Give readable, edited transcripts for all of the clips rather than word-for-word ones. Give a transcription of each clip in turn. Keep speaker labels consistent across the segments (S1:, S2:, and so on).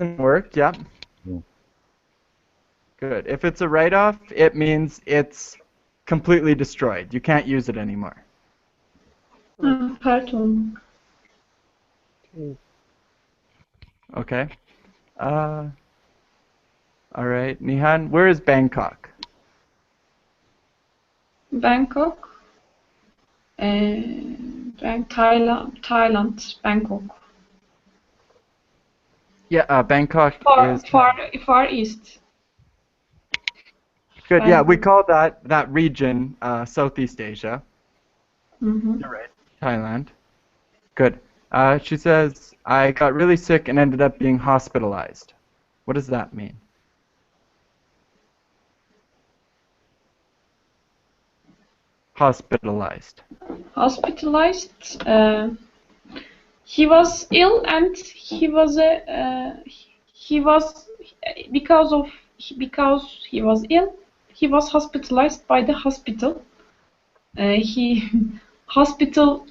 S1: Doesn't work, yeah.
S2: Yeah.
S1: Good. If it's a write-off, it means it's completely destroyed. You can't use it anymore.
S3: Pardon.
S2: Okay.
S1: Okay. All right, Nihan, where is Bangkok?
S3: Bangkok. Thailand, Bangkok.
S1: Yeah, Bangkok is
S3: Far East.
S1: good. Yeah, we
S3: Bangkok.
S1: call that region Southeast Asia.
S3: Mm-hmm.
S1: You're right. Thailand. Good. She says, I got really sick and ended up being hospitalized. What does that mean? Hospitalized.
S3: Hospitalized. He was ill, and he was because he was ill. He was hospitalized by the hospital. He hospital,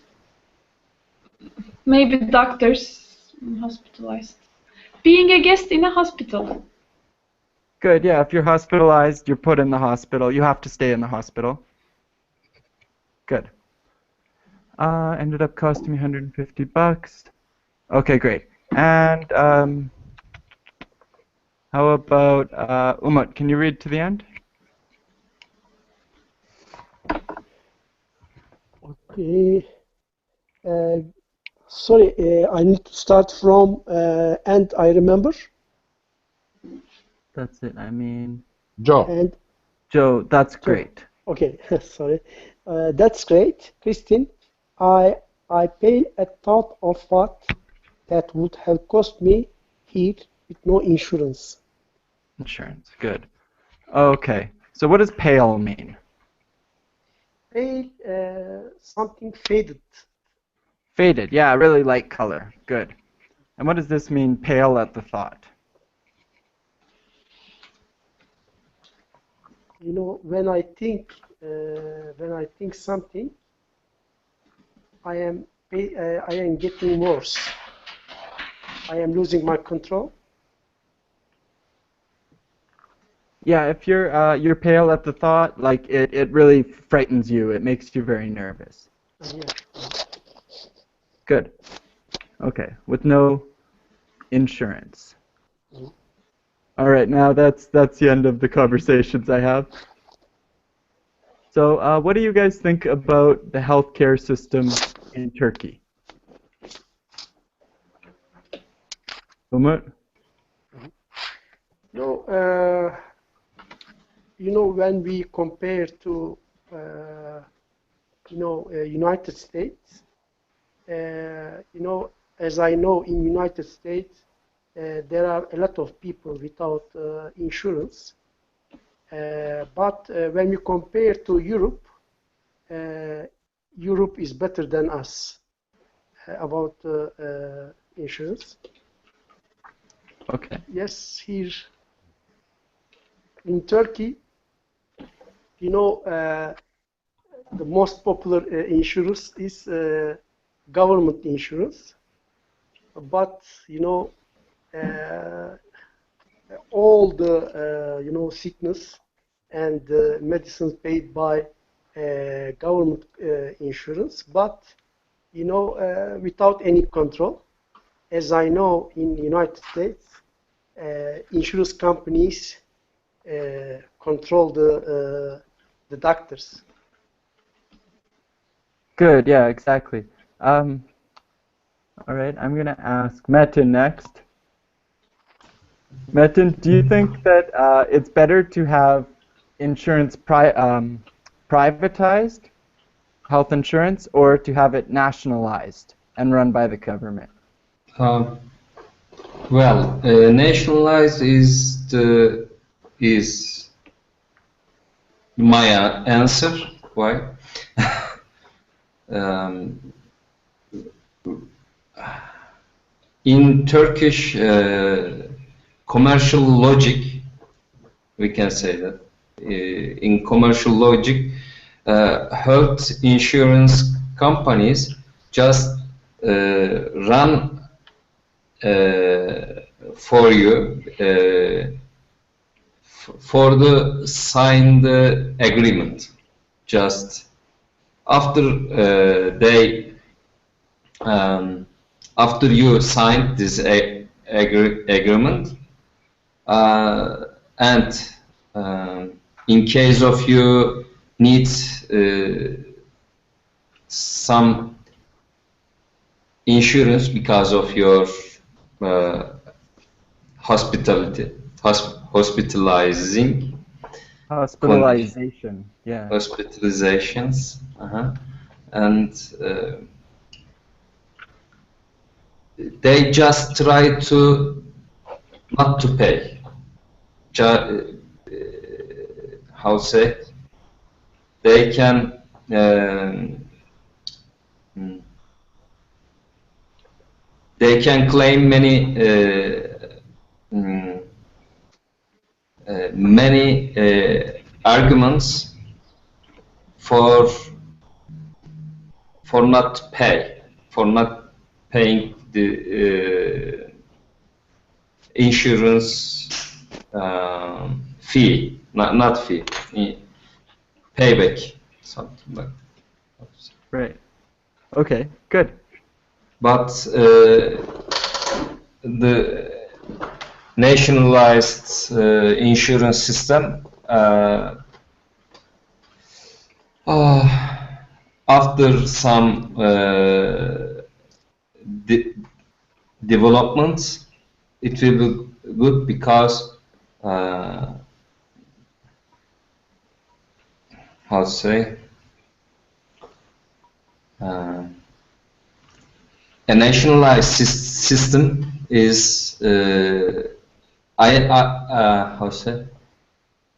S3: maybe doctors hospitalized. Being a guest in a hospital.
S1: Good, yeah, if you're hospitalized, you're put in the hospital. You have to stay in the hospital. Good. Ended up costing me $150. Okay, great. And how about Umut? Can you read to the end?
S4: Okay. Sorry, I need to start from and I remember.
S1: That's it. I mean,
S2: Joe.
S4: And
S1: Joe, that's great.
S4: okay, sorry. That's great, Christine. I pay a thought of what that would have cost me here with no insurance.
S1: Insurance. Good. Okay. So what does pale mean?
S4: Pale, something faded.
S1: Faded. Yeah, really light color. Good. And what does this mean, pale at the thought?
S4: You know, when I think something, I am getting worse. I am losing my control.
S1: Yeah, if you're pale at the thought, like it really frightens you. It makes you very nervous.
S4: Yeah.
S1: Good. Okay, with no insurance. All right, now that's the end of the conversations I have. So, what do you guys think about the healthcare system in Turkey? Umut?
S4: No, you know, when we compare to, United States, you know, as I know, in United States, there are a lot of people without insurance. But when we compare to Europe, Europe is better than us about insurance.
S1: Okay.
S4: Yes, here in Turkey, you know, the most popular insurance is government insurance. But, you know, all the, sickness and medicines paid by government insurance, but, you know, without any control. As I know, in the United States, insurance companies control the doctors.
S1: Good, yeah, exactly. All right, I'm going to ask Metin next. Metin, do you think that it's better to have insurance privatized, health insurance, or to have it nationalized and run by the government?
S5: Well, nationalized is my answer. Why? In Turkish commercial logic, we can say that in commercial logic, health insurance companies just run for you for the signed agreement. Just after after you signed this agreement, and in case of you need some insurance because of your hospitalizing
S1: Hospitalization. Yeah.
S5: hospitalizations, and they just try to not to pay. How say? They can claim many arguments for not paying the insurance fee, not fee, payback, something like that.
S1: Right. Okay, good.
S5: But the nationalized insurance system, after some developments, it will be good because how to say, a nationalized system is how to say,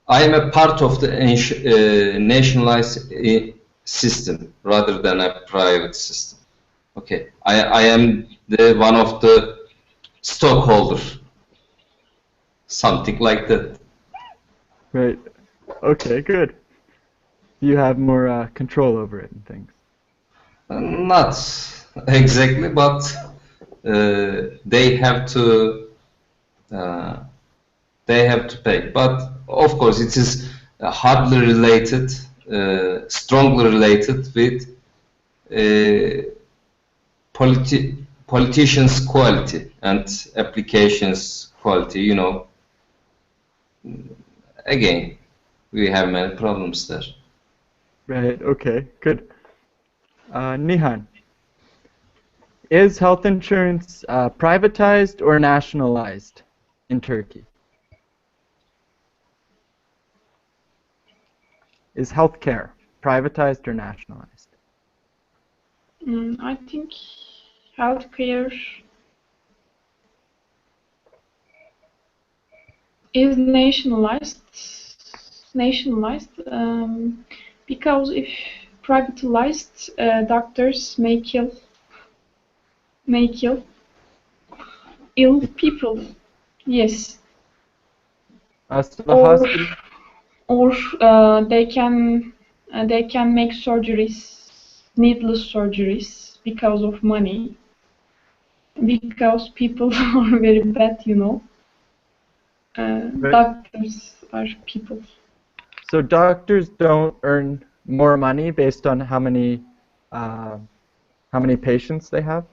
S5: I am a part of the nationalized system rather than a private system. Okay, I am the one of the stockholder, something like that.
S1: Right. Okay, good. You have more control over it and things.
S5: Not exactly, but they have to pay. But of course, it is hardly related, strongly related with politicians' quality and applications quality. You know, again, we have many problems there.
S1: Right, okay, good. Nihan, is health insurance privatized or nationalized in Turkey? Is healthcare privatized or nationalized?
S3: I think healthcare is nationalized, because if privatized, doctors may kill ill people. Yes.
S1: So the hospital.
S3: Or they can make surgeries, needless surgeries, because of money. Because people are very bad, you know.
S1: Right.
S3: Doctors are people.
S1: So doctors don't earn more money based on how many patients they have?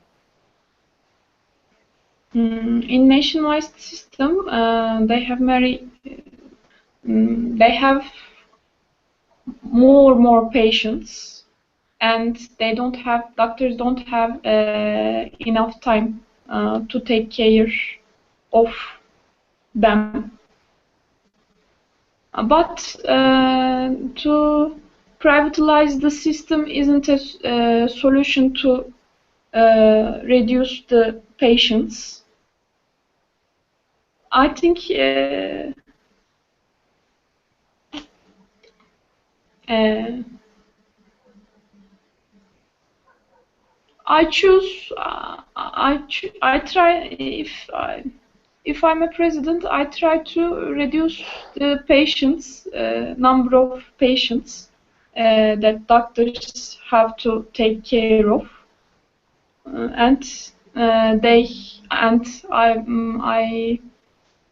S3: In nationalized system, they have more patients, and doctors don't have enough time to take care of them. But to privatize the system isn't a solution to reduce the patients. I think I choose. I try. If I'm a president, I try to reduce the patients, number of patients that doctors have to take care of, and they and I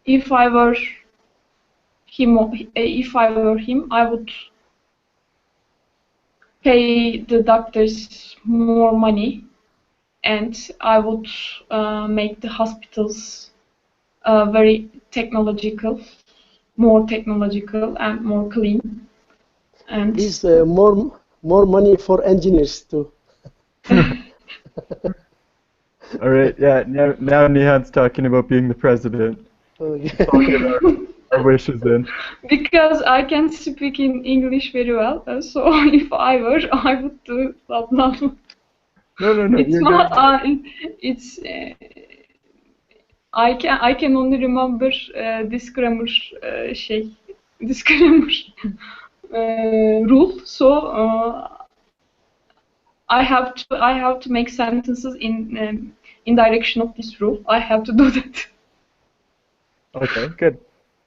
S3: if I were him, I would pay the doctors more money, and I would make the hospitals very technological, more technological and more clean. And
S4: Please, more money for engineers too.
S1: All right, yeah, now Nihan's talking about being the president. Talking about our wishes then.
S3: because I can speak in English very well, so if I were, I would do that now.
S1: No,
S3: It's
S1: you're
S3: not.
S1: doing
S3: It's. I can only remember this grammar this grammar rule. So I have to make sentences in direction of this rule. I have to do that.
S1: Okay, good.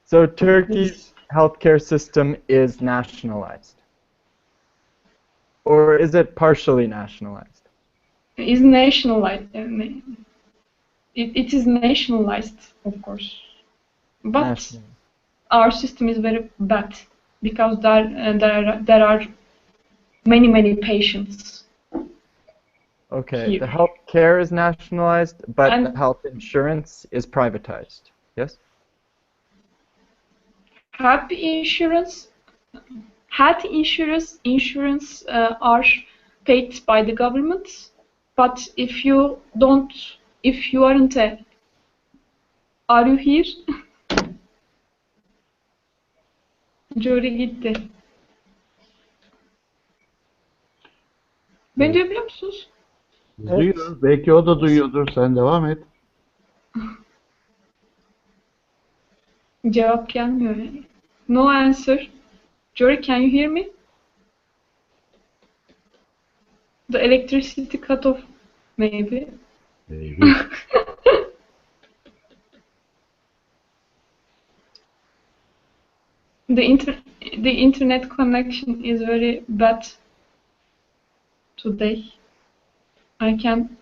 S1: So Turkey's healthcare system is nationalized. Or is it partially nationalized?
S3: Is nationalized. It is nationalized, of course, but
S1: National.
S3: our system is very bad because there are many patients.
S1: Okay,
S3: Here.
S1: the health care is nationalized, but
S3: And-
S1: the health insurance is privatized. Yes?
S3: Health insurance are paid by the government, but if you aren't are you here? Jory gitti. Beni duyabiliyor musunuz?
S2: Duyuyor. Belki o da duyuyordur. Sen devam et.
S3: Cevap gelmiyor yani. No answer. Jory, can you hear me? The electricity cut off, maybe.
S2: Maybe.
S3: The internet connection is very bad today. I can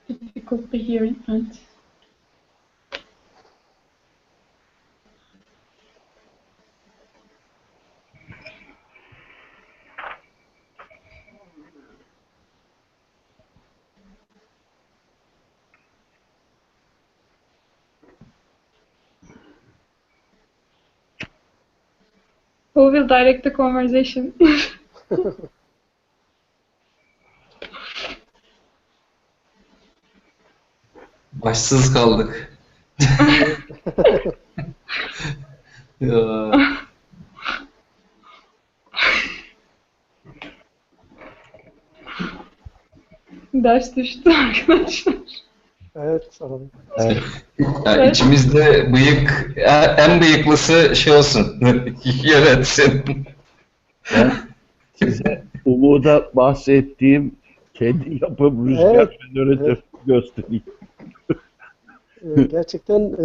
S3: difficultly hearing and who will direct the conversation?
S5: Başsız kaldık. Ya.
S3: Ders düştü arkadaşlar.
S4: Evet, sanırım.
S2: Evet.
S5: Ya içimizde en bıyıklısı şey olsun, yönetsin.
S2: Ben size Umut'a bahsettiğim kendi yapım rüzgar
S4: Evet,
S2: jeneratörü göstereyim.
S4: Gerçekten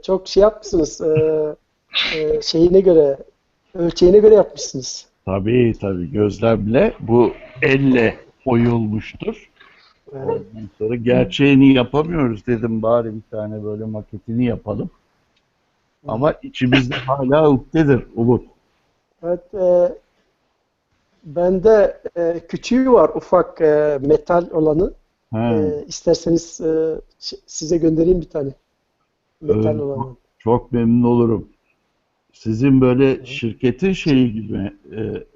S4: çok şey yapmışsınız. Şeyine göre, ölçeğine göre yapmışsınız.
S2: Tabii gözlemle bu elle oyulmuştur.
S4: Evet.
S2: Ondan sonra gerçeğini yapamıyoruz dedim bari bir tane böyle maketini yapalım. Ama içimizde hala ukdedir Umut.
S4: Evet, bende küçüğü var, ufak metal olanı.
S2: Ha,
S4: İsterseniz size göndereyim bir tane. Metal olanı.
S2: çok memnun olurum. Sizin böyle şirketin şeyi gibi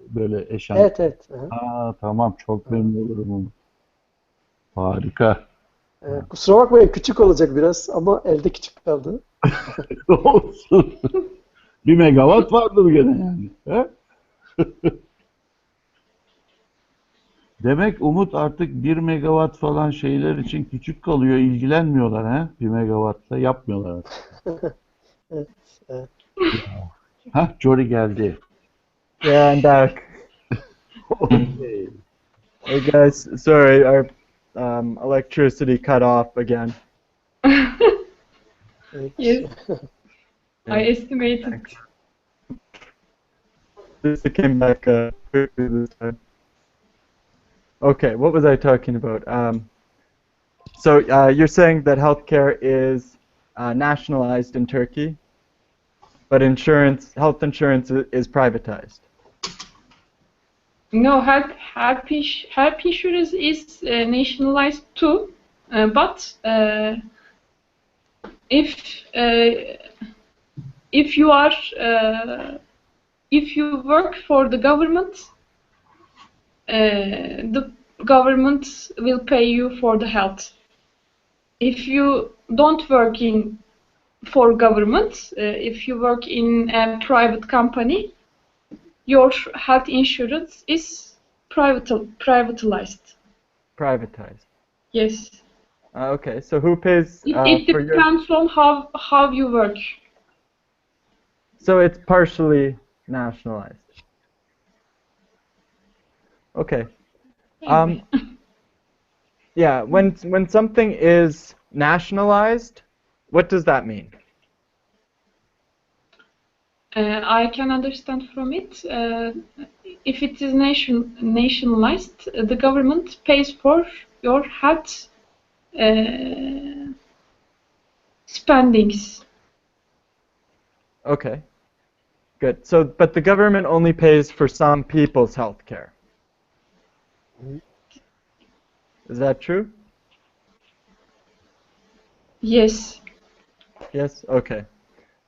S2: böyle eşantiyon.
S4: Evet. Aha.
S2: Tamam çok memnun olurum Umut. Harika.
S4: Kusura bakmayın, küçük olacak biraz ama elde küçük kaldı.
S2: Olsun. 1 megawatt vardır gene yani. He? Demek Umut artık 1 megawatt falan şeyler için küçük kalıyor, ilgilenmiyorlar ha? 1 megawattla yapmıyorlar.
S4: Evet.
S2: Jory geldi.
S1: Yeah, I'm back.
S2: Okay.
S1: Hey guys, sorry, our electricity cut off again.
S4: Evet.
S3: Yes, I estimated.
S1: This came back quickly this time. Okay, what was I talking about? So you're saying that healthcare is nationalized in Turkey, but health insurance is privatized.
S3: No, health insurance is nationalized too, but if if you are if you work for the government, the government will pay you for the health. If you don't work for government, if you work in a private company, your health insurance is privatized.
S1: Privatized.
S3: Yes.
S1: Okay, so who pays
S3: It
S1: for your...
S3: depends on how you work.
S1: So it's partially nationalized. Okay. Yeah, when something is nationalized, what does that mean?
S3: I can understand from it. If it is nationalized, the government pays for your health spendings.
S1: Okay. Good. So, but the government only pays for some people's health care. Is that true?
S3: Yes.
S1: Yes? Okay.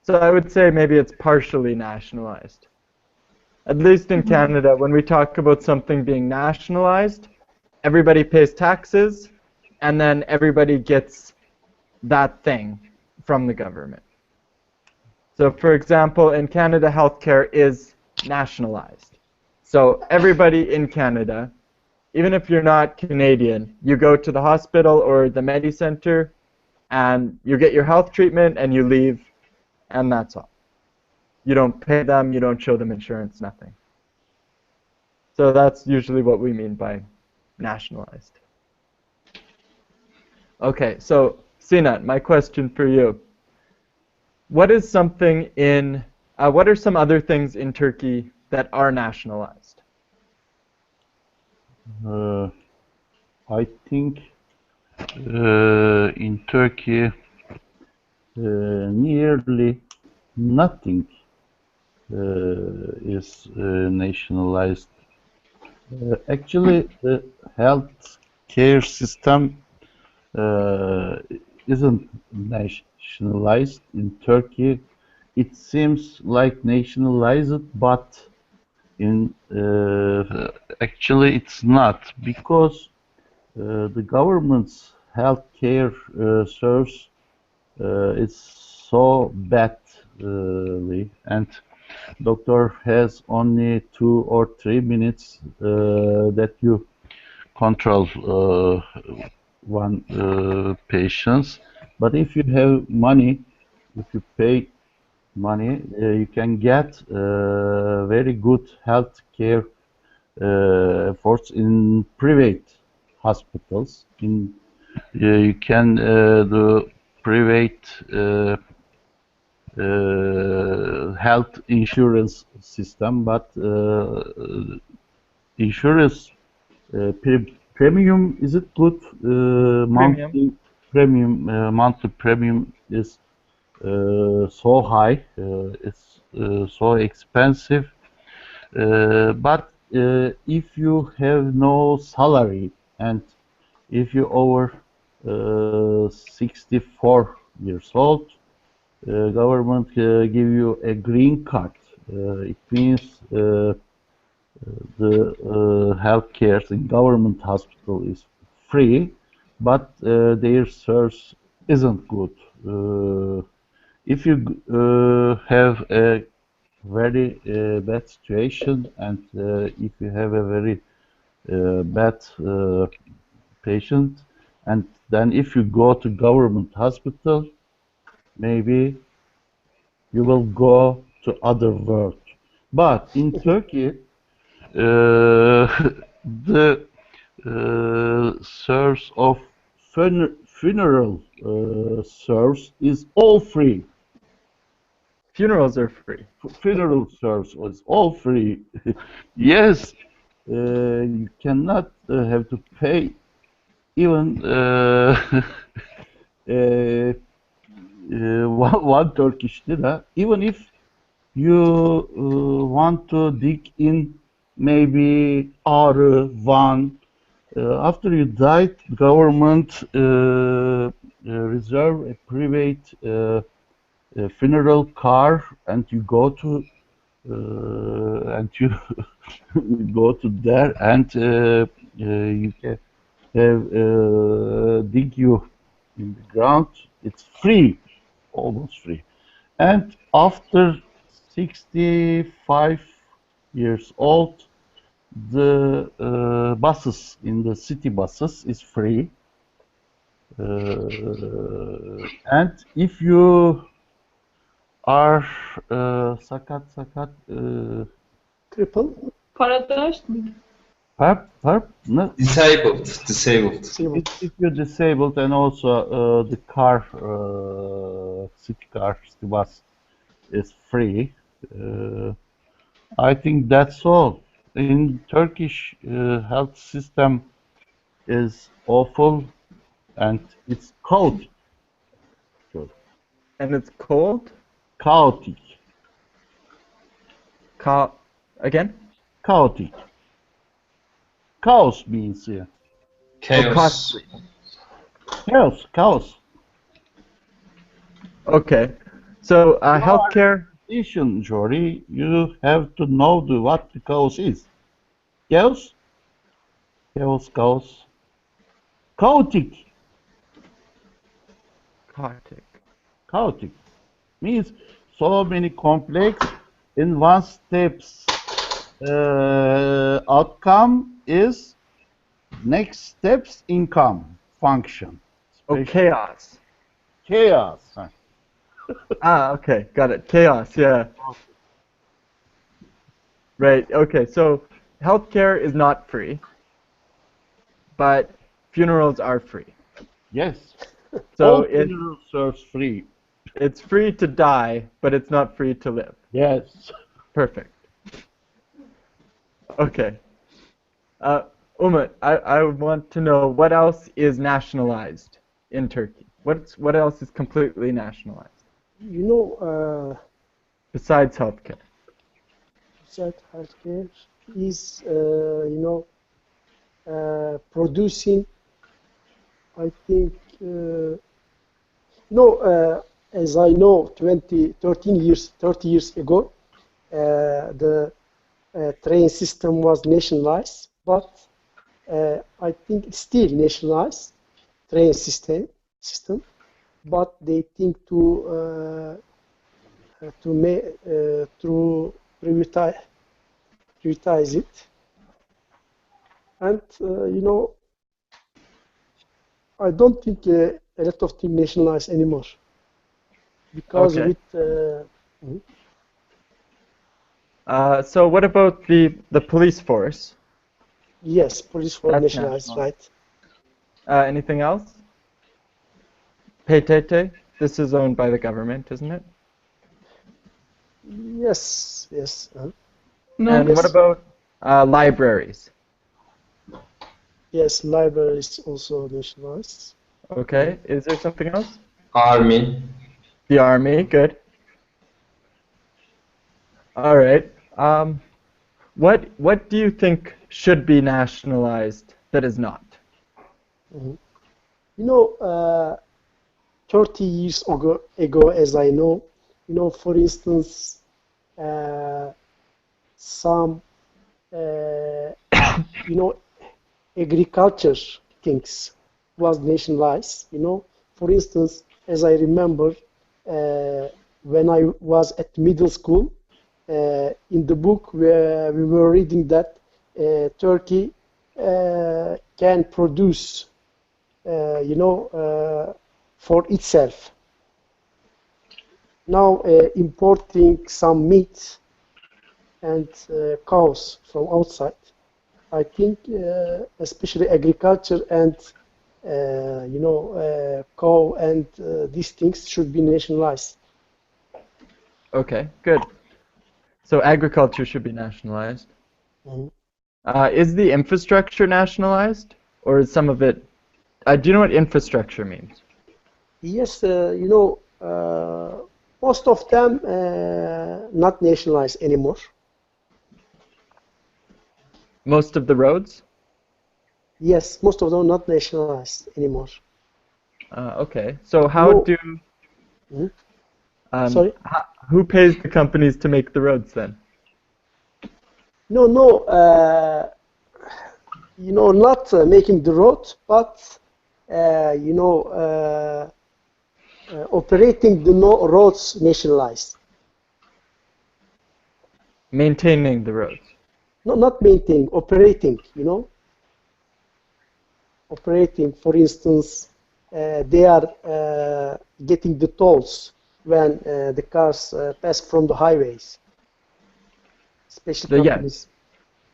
S1: So I would say maybe it's partially nationalized. At least in Canada, when we talk about something being nationalized, everybody pays taxes, and then everybody gets that thing from the government. So for example, in Canada, healthcare is nationalized. So everybody in Canada, even if you're not Canadian, you go to the hospital or the Medicenter, and you get your health treatment, and you leave, and that's all. You don't pay them, you don't show them insurance, nothing. So that's usually what we mean by nationalized. Okay, so Sinat, my question for you. What is something what are some other things in Turkey that are nationalized?
S2: I think in Turkey nearly nothing is nationalized. Actually, the health care system isn't nationalized in Turkey. It seems like nationalized, but in actually it's not, because the government's healthcare service is so badly, and doctor has only 2 or 3 minutes that you control one patients. But if you have money, if you pay money, you can get very good health care efforts in private hospitals. You can do private health insurance system, but insurance premium, is it good?
S1: Premium.
S2: Monthly premium is so high, it's so expensive. But if you have no salary, and if you over 64 years old, government give you a green card. It means the health care in government hospital is free, but their service isn't good. If you have a very bad situation, and if you have a very bad patient, and then if you go to government hospital, maybe you will go to other world. But in Turkey, the service of funeral service is all free.
S1: Funerals are free.
S2: Funeral service is all free. Yes, you cannot have to pay even one Turkish lira, even if you want to dig in maybe Ağrı, Van. After you died, government reserve a private funeral car, and you go to and you go to there, and you can have dig you in the ground. It's free, almost free. And after 65 years old, the buses in the city buses is free. And if you are sakat
S4: Cripple.
S3: Paradise mıydı?
S2: no,
S5: Disabled.
S4: Disabled.
S2: if you're disabled, and also the car, city bus is free. I think that's all. In Turkish health system is awful, and it's chaotic.
S1: And it's cold?
S2: Chaotic.
S1: Again?
S2: Chaotic. Chaos means here.
S5: Chaos.
S1: costly.
S2: Chaos.
S1: Okay. So healthcare.
S2: Listen, Jory, you have to know what the chaos is. Chaos? Chaotic. Chaotic means so many complex in one steps. Outcome is next steps income function.
S1: Oh, chaos.
S2: Chaos.
S1: Okay, got it. Chaos, yeah. Right, okay, so healthcare is not free, but funerals are free.
S2: Yes.
S1: So
S2: All funeral serves free.
S1: it's free to die, but it's not free to live.
S2: Yes.
S1: Perfect. Okay. Umut, I want to know what else is nationalized in Turkey? What else is completely nationalized
S4: You know,
S1: besides healthcare?
S4: that healthcare is, producing, I think, as I know, 30 years ago, the train system was nationalized, but I think it's still nationalized train system, but they think to privatize it, and I don't think a lot of things nationalized anymore because
S1: Okay.
S4: with
S1: So what about the police force?
S4: yes, police for
S1: That's
S4: nationalized,
S1: national.
S4: right?
S1: Anything else? PTT? This is owned by the government, isn't it?
S4: Yes.
S3: No.
S1: And what
S4: Yes.
S1: about libraries?
S4: Yes, libraries also nationalized.
S1: Okay. Is there something else?
S5: Army.
S1: The army, good. All right. What do you think should be nationalized that is not?
S4: You know, 30 years ago, as I know, for instance, some, agriculture things was nationalized. For instance, as I remember, when I was at middle school, in the book where we were reading that Turkey can produce, for itself. Now importing some meat and cows from outside, I think especially agriculture and cow and these things should be nationalized.
S1: Okay, good. So agriculture should be nationalized.
S4: Mhm.
S1: Is the infrastructure nationalized, or is some of it? Do you know what infrastructure means?
S4: Yes, most of them not nationalized anymore.
S1: Most of the roads?
S4: Yes, most of them not nationalized anymore.
S1: Okay. So how
S4: No.
S1: do
S4: Sorry?
S1: who pays the companies to make the roads then?
S4: No, not making the road, but operating the roads nationalized.
S1: Maintaining the roads.
S4: No, not maintaining, operating. Operating. For instance, they are getting the tolls when the cars pass from the highways. Special
S1: Yeah,
S4: companies.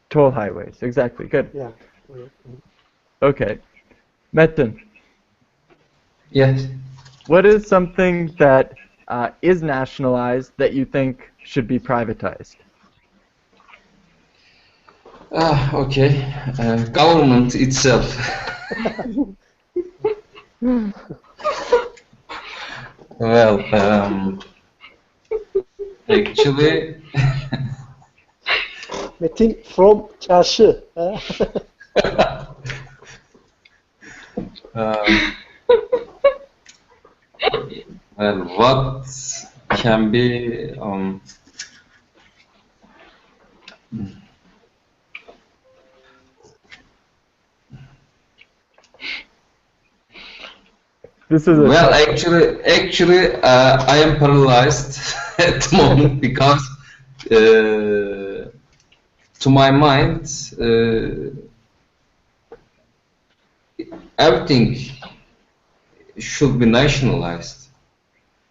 S1: toll highways. Exactly. Good.
S4: Yeah.
S1: Okay. Metin,
S5: Yes.
S1: what is something that is nationalized that you think should be privatized?
S5: Okay. Government itself. Well, actually,
S4: Metin from çarşı.
S5: well, what can be
S1: This is a
S5: well,
S1: tough-
S5: actually, I am paralyzed at the moment because, to my mind, everything should be nationalized.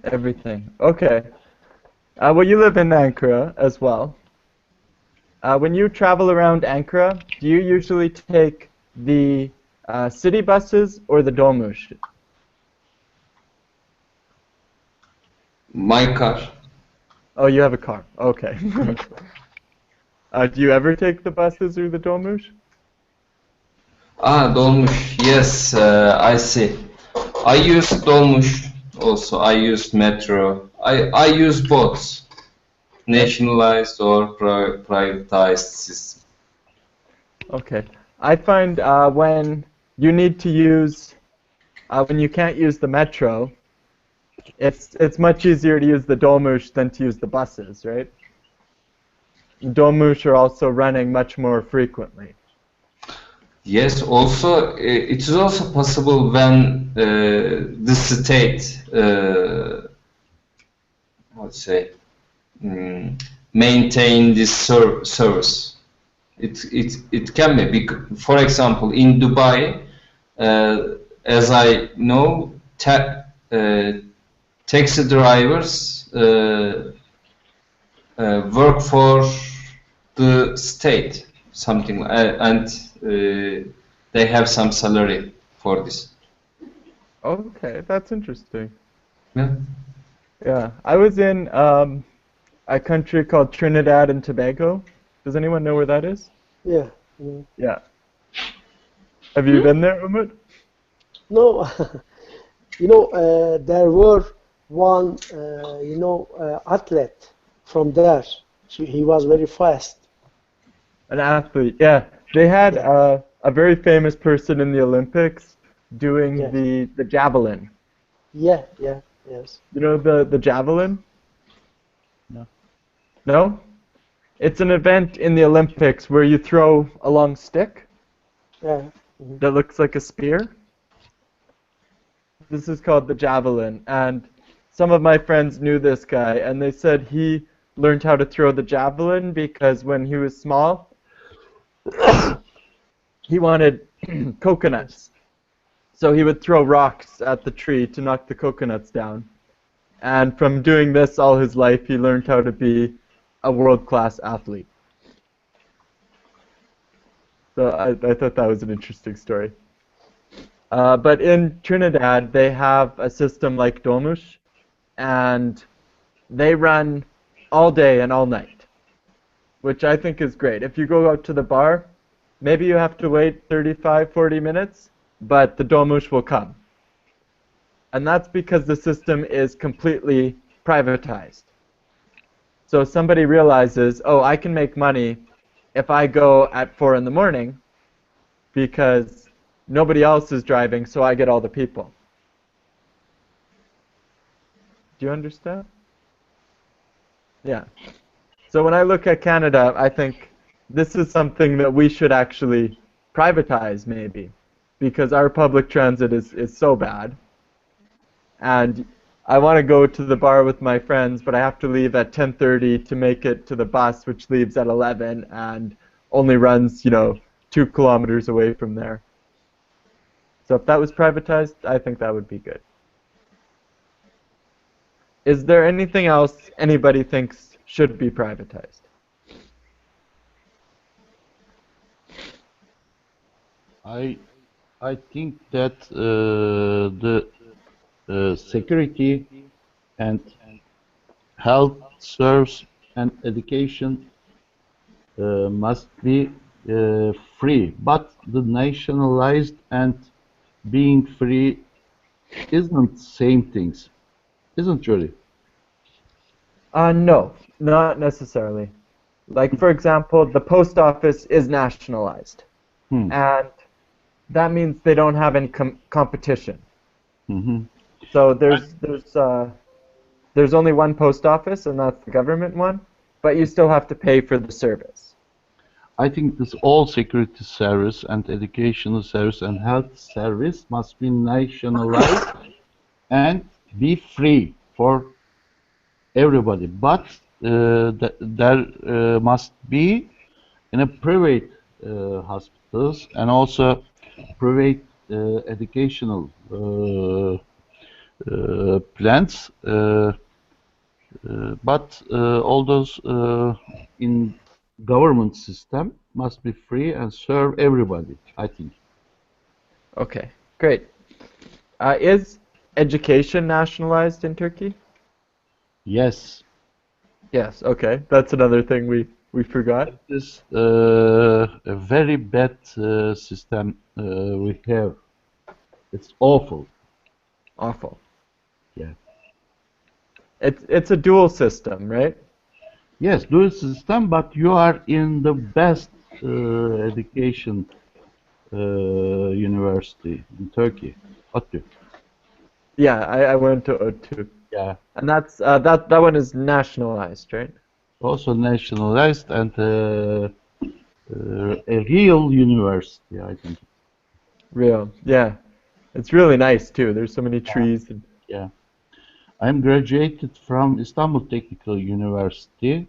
S1: everything. Okay. Well, you live in Ankara as well. When you travel around Ankara, do you usually take the city buses or the dolmuş?
S5: My car.
S1: Oh, you have a car. Okay. Do you ever take the buses or the dolmuş?
S5: Dolmuş. Yes, I see. I use Dolmuş also. I use metro. I use both, nationalized or privatized system.
S1: Okay. I find when you need to use, when you can't use the metro, it's much easier to use the dolmuş than to use the buses, right? Dolmuş are also running much more frequently.
S5: Yes, also it is also possible when the state, let's say, maintain this service. It can be. For example, in Dubai, as I know, taxi drivers work for the state, something, and they have some salary for this.
S1: Okay, that's interesting.
S5: Yeah.
S1: Yeah, I was in a country called Trinidad and Tobago. Does anyone know where that is?
S4: Yeah.
S1: Yeah. Have you been there, Umut?
S4: No, there were one, athlete from there. He was very fast.
S1: An athlete, yeah. They had a very famous person in the Olympics doing
S4: Yes.
S1: the javelin.
S4: Yes.
S1: You know the javelin?
S2: No.
S1: No? It's an event in the Olympics where you throw a long stick
S4: Yeah.
S1: that looks like a spear. This is called the javelin, and some of my friends knew this guy, and they said he learned how to throw the javelin because when he was small, he wanted coconuts. So he would throw rocks at the tree to knock the coconuts down. And from doing this all his life, he learned how to be a world-class athlete. So I thought that was an interesting story. But in Trinidad, they have a system like dolmuş, and they run all day and all night, which I think is great. If you go out to the bar, maybe you have to wait 35, 40 minutes, but the dolmuş will come. And that's because the system is completely privatized. So somebody realizes, oh, I can make money if I go at 4 in the morning because nobody else is driving, so I get all the people. Do you understand? Yeah. So when I look at Canada, I think this is something that we should actually privatize, maybe, because our public transit is so bad. And I want to go to the bar with my friends, but I have to leave at 10:30 to make it to the bus, which leaves at 11 and only runs, 2 kilometers away from there. So if that was privatized, I think that would be good. Is there anything else anybody thinks should be privatized?
S2: I think that the security and health service and education must be free, but the nationalized and being free isn't same things, isn't really?
S1: No, not necessarily. Like, for example, the post office is nationalized, and that means they don't have any competition.
S2: Mm-hmm.
S1: So there's only one post office, and that's the government one, but you still have to pay for the service.
S2: I think this all security service and educational service and health service must be nationalized and be free for everybody. But there must be in a private hospitals and also private educational plans. But all those in government system must be free and serve everybody, I think.
S1: Okay, great. Is education nationalized in Turkey?
S2: Yes,
S1: Yes, okay. That's another thing we forgot.
S2: it is a very bad system we have. It's awful.
S1: Awful.
S2: Yeah.
S1: It's a dual system, right?
S2: Yes, dual system, but you are in the best education university in Turkey. ODTÜ.
S1: Yeah, I went to O2.
S2: Yeah.
S1: And that's that one is nationalized, right?
S2: Also nationalized and a real university, I think.
S1: Real. Yeah. It's really nice too. There's so many trees and
S2: Yeah. I'm graduated from Istanbul Technical University.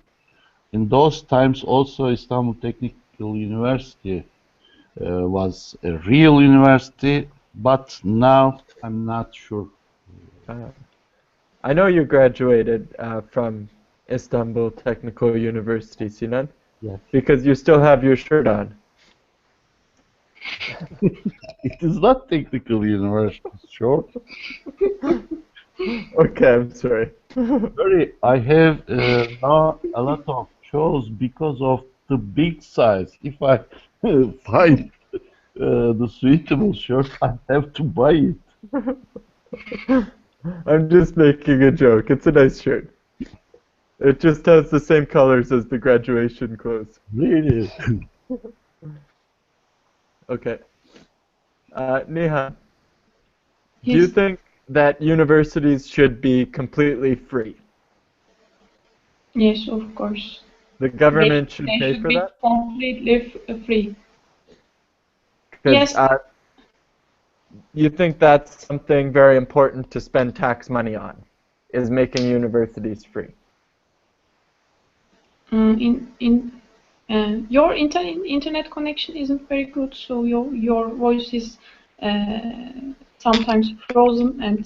S2: In those times, also Istanbul Technical University was a real university, but now I'm not sure.
S1: I know you graduated from Istanbul Technical University, Sinan,
S2: Yeah.
S1: because you still have your shirt on.
S2: It is not technical university, sure.
S1: Okay, I'm sorry.
S2: Sorry, I have now a lot of shows because of the big size. If I find the suitable shirt, I have to buy it.
S1: I'm just making a joke. It's a nice shirt. It just has the same colors as the graduation clothes.
S2: Really?
S1: Okay. Nihan, do
S3: Yes.
S1: you think that universities should be completely free?
S3: Yes, of course.
S1: The government should
S3: They
S1: pay
S3: should
S1: for
S3: be
S1: that?
S3: completely free.
S1: 'Cause,
S3: Yes.
S1: you think that's something very important to spend tax money on, is making universities free.
S3: Your internet connection isn't very good, so your voice is sometimes frozen and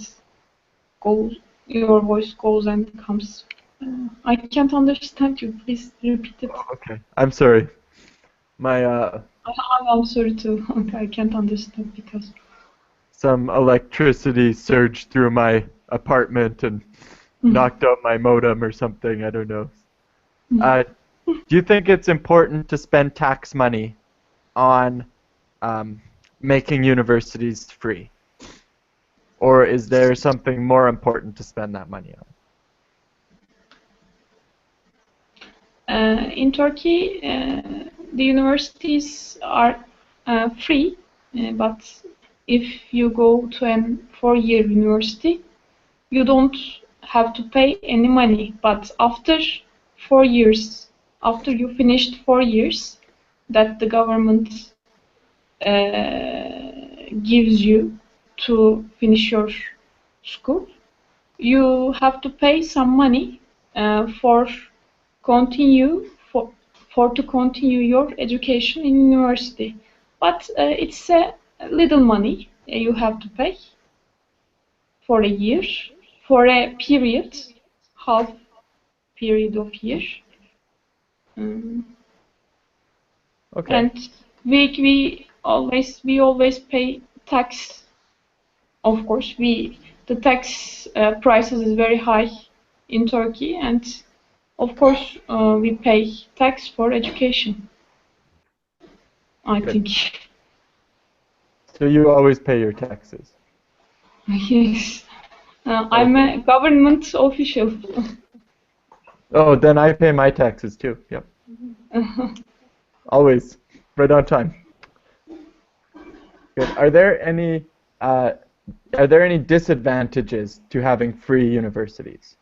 S3: your voice goes and comes. I can't understand you. Please repeat it.
S1: Okay. I'm sorry. My
S3: I'm sorry too. I can't understand because.
S1: some electricity surged through my apartment and knocked out my modem or something. I don't know. Do you think it's important to spend tax money on making universities free? Or is there something more important to spend that money on?
S3: In Turkey, the universities are free, but if you go to a 4-year university, you don't have to pay any money. But after 4 years, after you finished 4 years, that the government gives you to finish your school, you have to pay some money for to continue your education in university. But it's a little money you have to pay for a year, for a period, half period of year.
S1: Okay.
S3: And we always pay tax. Of course, the tax prices is very high in Turkey, and of course we pay tax for education. I
S1: Good.
S3: think.
S1: So you always pay your taxes.
S3: Yes. I'm a government official.
S1: Oh, then I pay my taxes too. Yep. Always. Right on time. Good. Are there any disadvantages to having free universities?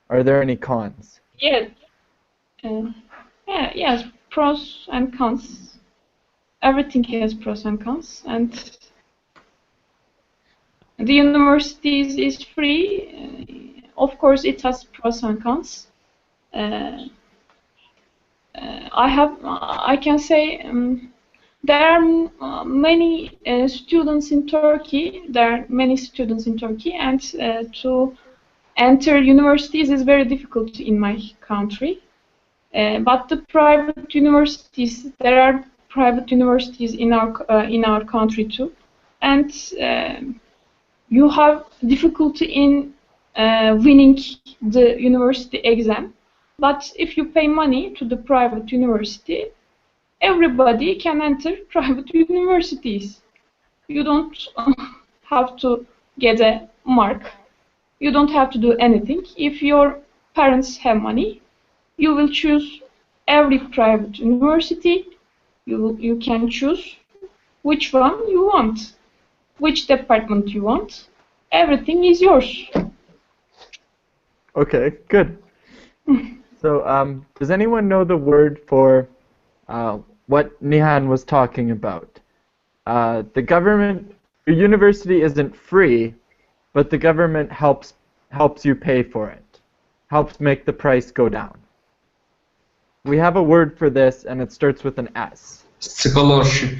S1: Are there any cons?
S3: Yes. Yes. Pros and cons. Everything has pros and cons, and the university is free. Of course, it has pros and cons. I can say there are many students in Turkey. There are many students in Turkey, and to enter universities is very difficult in my country. But the private universities, there are private universities in our country too, and you have difficulty in winning the university exam. But if you pay money to the private university, everybody can enter private universities. You don't have to get a mark. You don't have to do anything. If your parents have money, you will choose every private university. You can choose which one you want, which department you want. Everything is yours.
S1: Okay, good. So, does anyone know the word for what Nihan was talking about? The government, your university isn't free, but the government helps you pay for it, helps make the price go down. We have a word for this, and it starts with an S.
S5: Scholarship.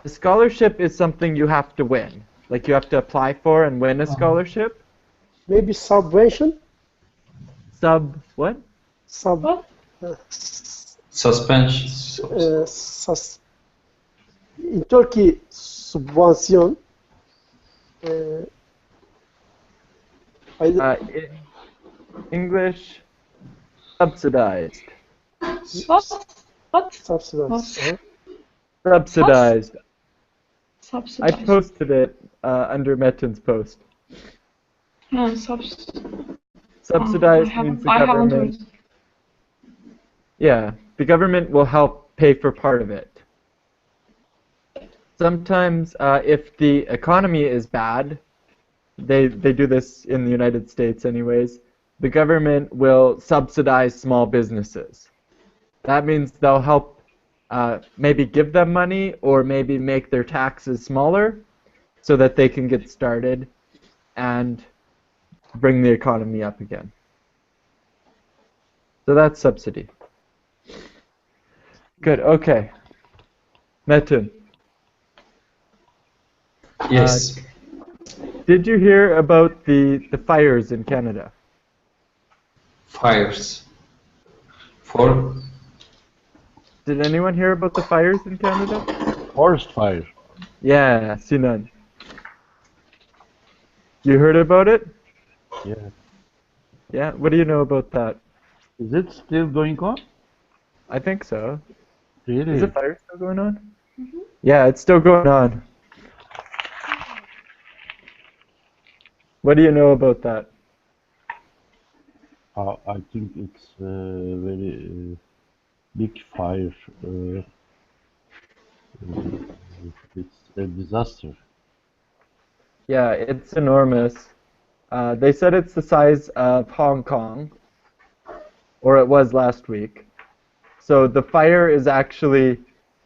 S1: Scholarship is something you have to win. Like you have to apply for and win a scholarship.
S4: Maybe subvention?
S1: What?
S3: What?
S5: Suspension.
S4: In Turkey, subvention.
S1: In English, subsidized.
S3: What?
S4: Subsidized.
S1: Subsidized. I
S3: Subsidized.
S1: posted it under Metin's post. Subsidized means the
S3: I haven't
S1: government.
S3: heard.
S1: Yeah, the government will help pay for part of it. Sometimes, if the economy is bad, they do this in the United States anyways, the government will subsidize small businesses. That means they'll help maybe give them money or maybe make their taxes smaller so that they can get started and bring the economy up again. So that's subsidy. Good, okay. Metin.
S5: Yes.
S1: Did you hear about the fires in Canada?
S5: Fires. For
S1: Did anyone hear about the fires in Canada?
S2: Forest fire.
S1: Yeah, Sinan. You heard about it?
S2: Yeah.
S1: Yeah, what do you know about that?
S2: Is it still going on?
S1: I think so.
S2: Really?
S1: Is the fire still going on? Yeah, it's still going on. What do you know about that?
S2: I think it's very big fire. It's a disaster.
S1: Yeah, it's enormous. They said it's the size of Hong Kong, or it was last week. So the fire is actually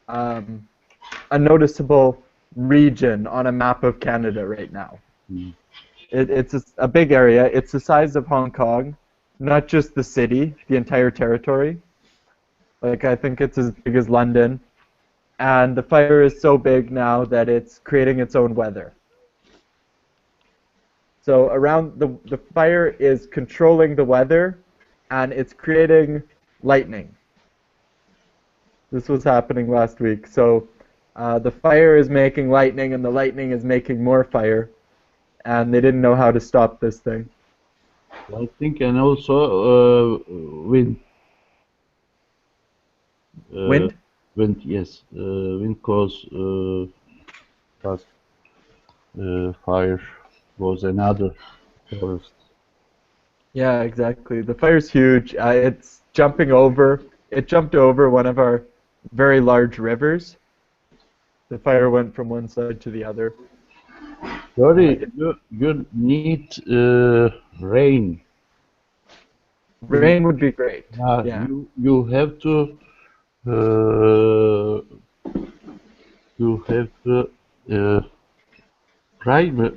S1: um, a noticeable region on a map of Canada right now.
S2: Mm.
S1: It's a big area. It's the size of Hong Kong, not just the city, the entire territory. Like, I think it's as big as London. And the fire is so big now that it's creating its own weather. So around the fire is controlling the weather, and it's creating lightning. This was happening last week. So the fire is making lightning, and the lightning is making more fire, and they didn't know how to stop this thing.
S2: I think, and also wind.
S1: Wind?
S2: Wind, yes. Wind cause fire was another forest.
S1: Yeah, exactly. The fire's huge. It's jumping over. It jumped over one of our very large rivers. The fire went from one side to the other.
S2: Sorry, you need rain.
S1: Rain would be great. Yeah.
S2: You have to pray mı?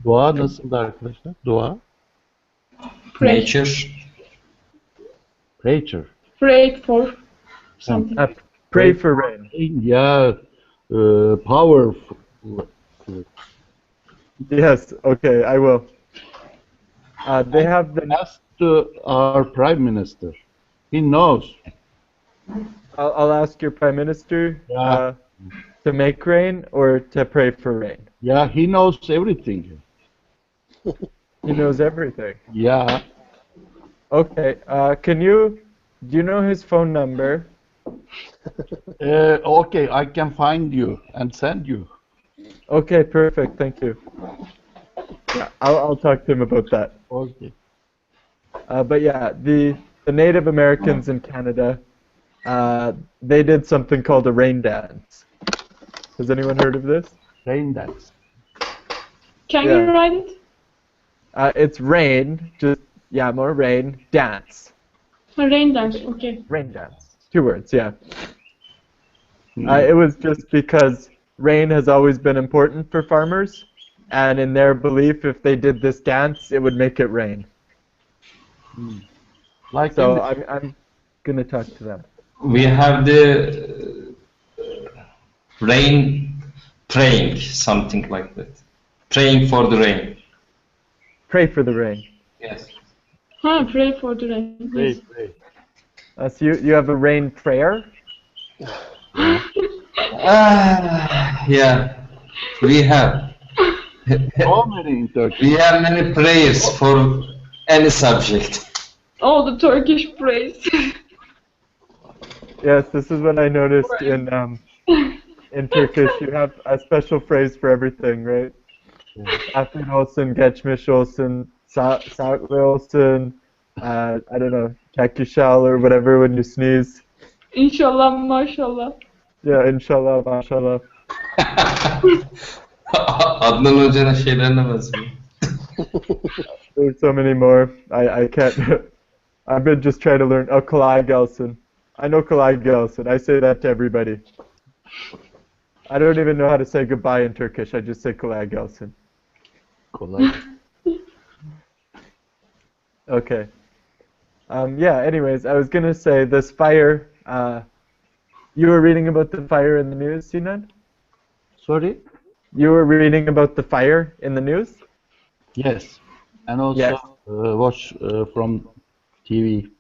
S2: Dua nasıldı arkadaşlar? Dua?
S3: Pray.
S5: Nature.
S2: Preacher.
S3: Pray for something.
S1: Pray for rain.
S2: Yeah, powerful.
S1: Yes, okay, I will. They have the.
S2: Ask to our prime minister. He knows.
S1: I'll ask your prime minister
S2: Yeah.
S1: to make rain or to pray for rain.
S2: Yeah, he knows everything.
S1: He knows everything.
S2: Yeah.
S1: Okay, do you know his phone number?
S2: Okay, I can find you and send you.
S1: Okay, perfect, thank you. Yeah, I'll talk to him about that.
S2: Okay.
S1: But yeah, the Native Americans in Canada, they did something called a rain dance. Has anyone heard of this?
S2: Rain dance.
S3: Can
S1: Yeah.
S3: you write it?
S1: It's rain, more rain, dance.
S3: Rain dance. Okay.
S1: Rain dance. 2 words, yeah. It was just because rain has always been important for farmers, and in their belief, if they did this dance, it would make it rain.
S2: Like
S1: So I'm gonna talk to them.
S5: We have the rain praying, something like that. Praying for the rain.
S1: Pray for the rain.
S5: Yes.
S3: Pray for the rain. Yes.
S2: Wait.
S1: So you have a rain prayer?
S5: Yeah, we have.
S2: So many in Turkey.
S5: We have many prayers for any subject.
S3: All the Turkish praise.
S1: Yes, this is what I noticed in Turkish. You have a special phrase for everything, right? Afiyet olsun, geçmiş olsun, sağlıklı olsun, I don't know, kakishal or whatever when you sneeze.
S3: İnşallah, maşallah.
S1: Yeah, inshallah, mashallah.
S5: Adnan Hoca'nın şeylerine benziyor.
S1: There's so many more. I can't. I've been just trying to learn. Oh, kolay gelsin. I know kolay gelsin. I say that to everybody. I don't even know how to say goodbye in Turkish. I just say kolay gelsin.
S2: Kolay.
S1: Okay. Yeah, anyways, I was going to say this fire. You were reading about the fire in the news, Sinan?
S2: Sorry?
S1: You were reading about the fire in the news?
S2: Yes. And also
S1: Yes.
S2: watch from TV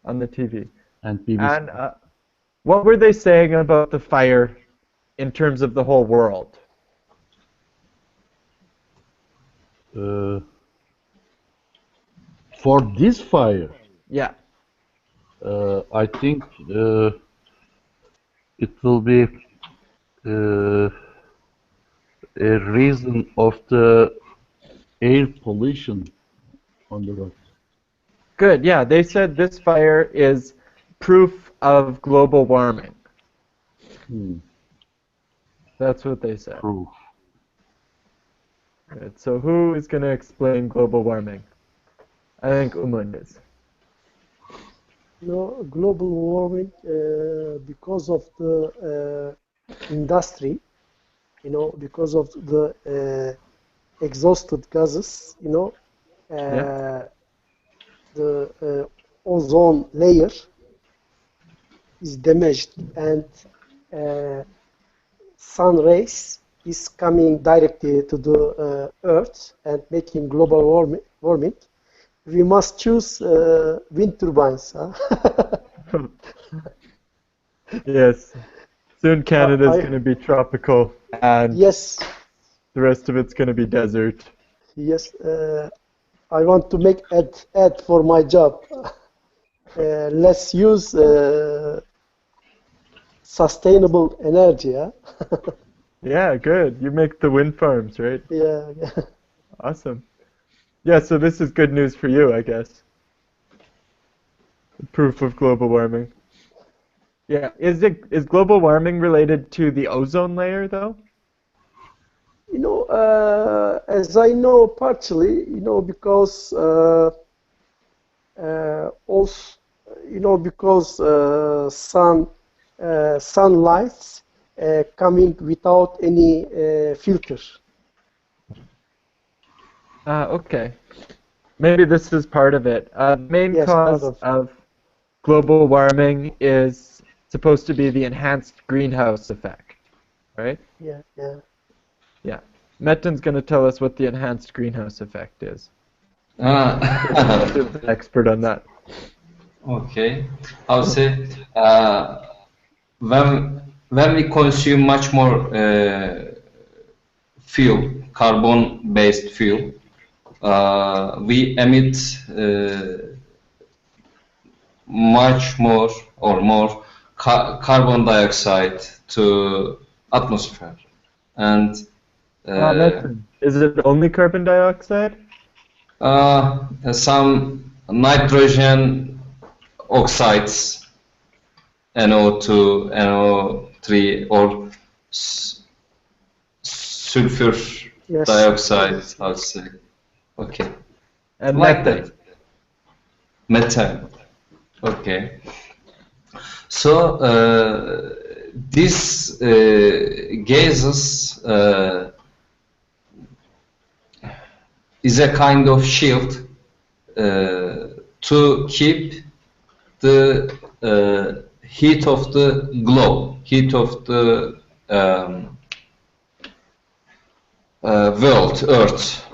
S1: On the TV.
S2: and BBC.
S1: And what were they saying about the fire in terms of the whole world?
S2: For this fire,
S1: Yeah.
S2: I think it will be a reason of the air pollution on the road.
S1: Good, yeah, they said this fire is proof of global warming. That's what they said.
S2: Proof.
S1: Good. So who is going to explain global warming? I think Umund is.
S4: Global warming because of the industry, because of the exhausted gases, the ozone layer is damaged, and sun rays is coming directly to the earth and making global warming. We must choose wind turbines. Huh?
S1: Yes. Soon Canada's going to be tropical, and
S4: yes,
S1: the rest of it's going to be desert.
S4: yes. I want to make ad for my job. Let's use sustainable energy. Huh?
S1: Yeah, good. You make the wind farms, right?
S4: Yeah.
S1: Awesome. Yeah, so this is good news for you, I guess. Proof of global warming. Yeah, is global warming related to the ozone layer, though?
S4: As I know, partially, because also, because sunlight coming without any filter.
S1: Okay. Maybe this is part of it. The main
S4: Yes,
S1: cause
S4: part
S1: of global warming is supposed to be the enhanced greenhouse effect, right?
S4: Yeah.
S1: Yeah. Metin's going to tell us what the enhanced greenhouse effect is. He's the expert on that.
S5: Okay. I would say when we consume much more fuel, carbon-based fuel, we emit much more carbon dioxide to atmosphere, and
S1: Metin, is it only carbon dioxide?
S5: some nitrogen oxides, NO2, NO3, or sulfur
S4: Yes.
S5: dioxide, I'll say. Okay.
S1: And
S5: Like
S1: methane.
S5: that. Methane. Okay. So these gases is a kind of shield to keep the heat of the globe, heat of the world, Earth,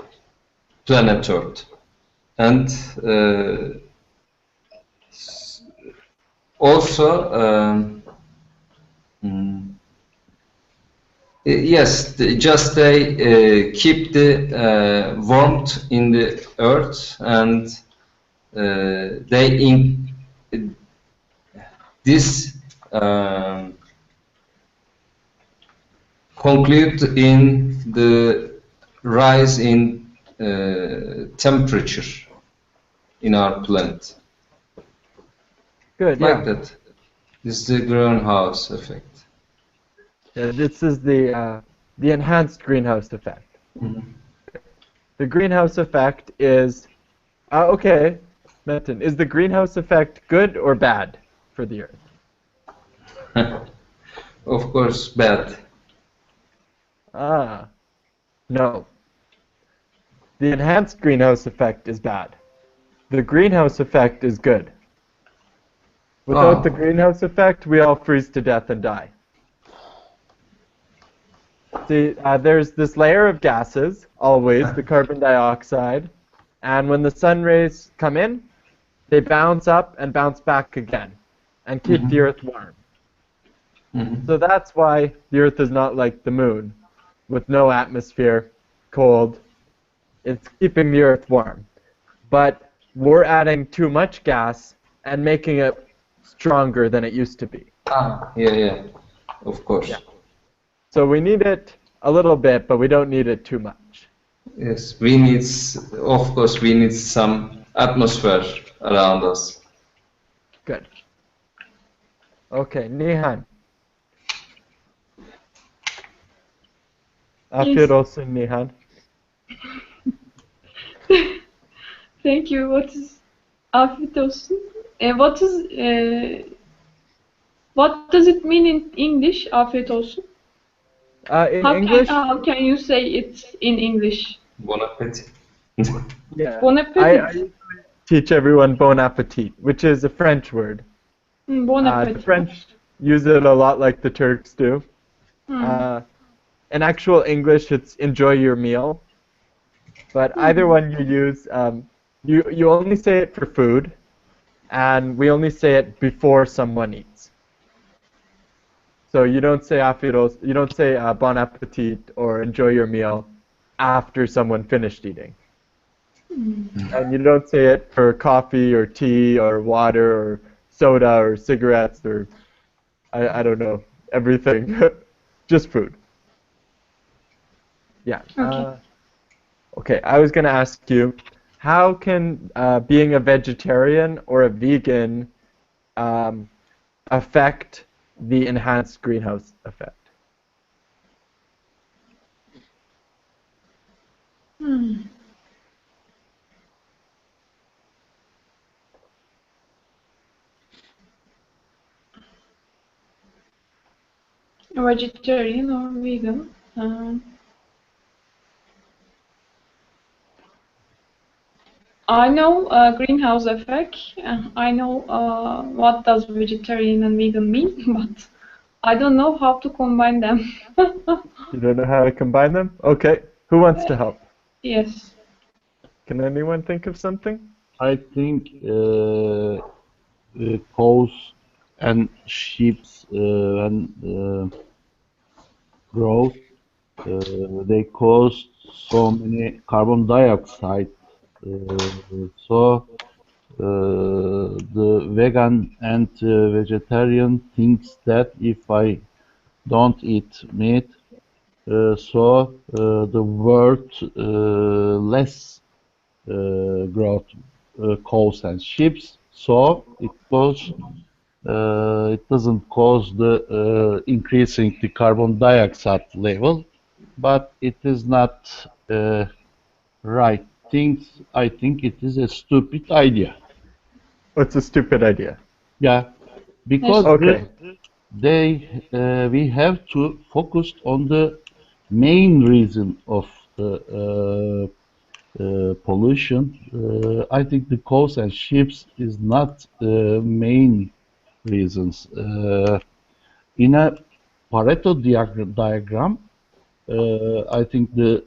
S5: planet Earth, and also yes, just they keep the warmth in the Earth, and this conclude in the rise in temperature in our planet.
S1: Good,
S5: Like
S1: yeah.
S5: that. This is the greenhouse effect.
S1: Yeah, this is the enhanced greenhouse effect.
S5: Mhm.
S1: The greenhouse effect is, okay, Metin, is the greenhouse effect good or bad for the Earth?
S5: Of course, bad.
S1: No. The enhanced greenhouse effect is bad. The greenhouse effect is good. Without the greenhouse effect, we all freeze to death and die. See, there's this layer of gases, always, the carbon dioxide, and when the sun rays come in, they bounce up and bounce back again, and keep the Earth warm. So that's why the Earth is not like the moon, with no atmosphere, cold. It's keeping the Earth warm. But we're adding too much gas and making it stronger than it used to be.
S5: Yeah. of course.
S1: Yeah. So we need it a little bit, but we don't need it too much.
S5: Yes, of course, we need some atmosphere around us.
S1: Good. Okay, Nihan. Afiyet olsun Nihan.
S3: Thank you. What is afiyet olsun? What does it mean in English? Afiyet olsun.
S1: In English,
S3: How can you say it in English?
S5: Bon appetit.
S1: yeah,
S3: Bon
S1: I
S3: appetit.
S1: teach everyone bon appetit, which is a French word.
S3: Bon
S1: The
S3: appetit.
S1: French use it a lot like the Turks do. In actual English, it's enjoy your meal. But either one you use, you only say it for food, and we only say it before someone eats. So you don't say you don't say bon appetit or enjoy your meal after someone finished eating. And you don't say it for coffee or tea or water or soda or cigarettes or I don't know, everything. Just food. Yeah.
S3: Okay.
S1: Okay, I was going to ask you, how can being a vegetarian or a vegan affect the enhanced greenhouse effect?
S3: Vegetarian or vegan? I know greenhouse effect. I know what does vegetarian and vegan mean, but I don't know how to combine them.
S1: You don't know how to combine them? Okay, who wants to help?
S3: Yes.
S1: Can anyone think of something?
S2: I think cows and sheep when grow, they cause so many carbon dioxide. So the vegan and vegetarian thinks that if I don't eat meat, the world less growth cows and sheep, so it doesn't cause the increasing the carbon dioxide level, but it is not right things. I think it is a stupid idea.
S1: What's a stupid idea?
S2: Yeah, because
S1: Okay.
S2: we have to focus on the main reason of the pollution. I think the cows and sheep is not the main reasons. In a Pareto diagram, I think the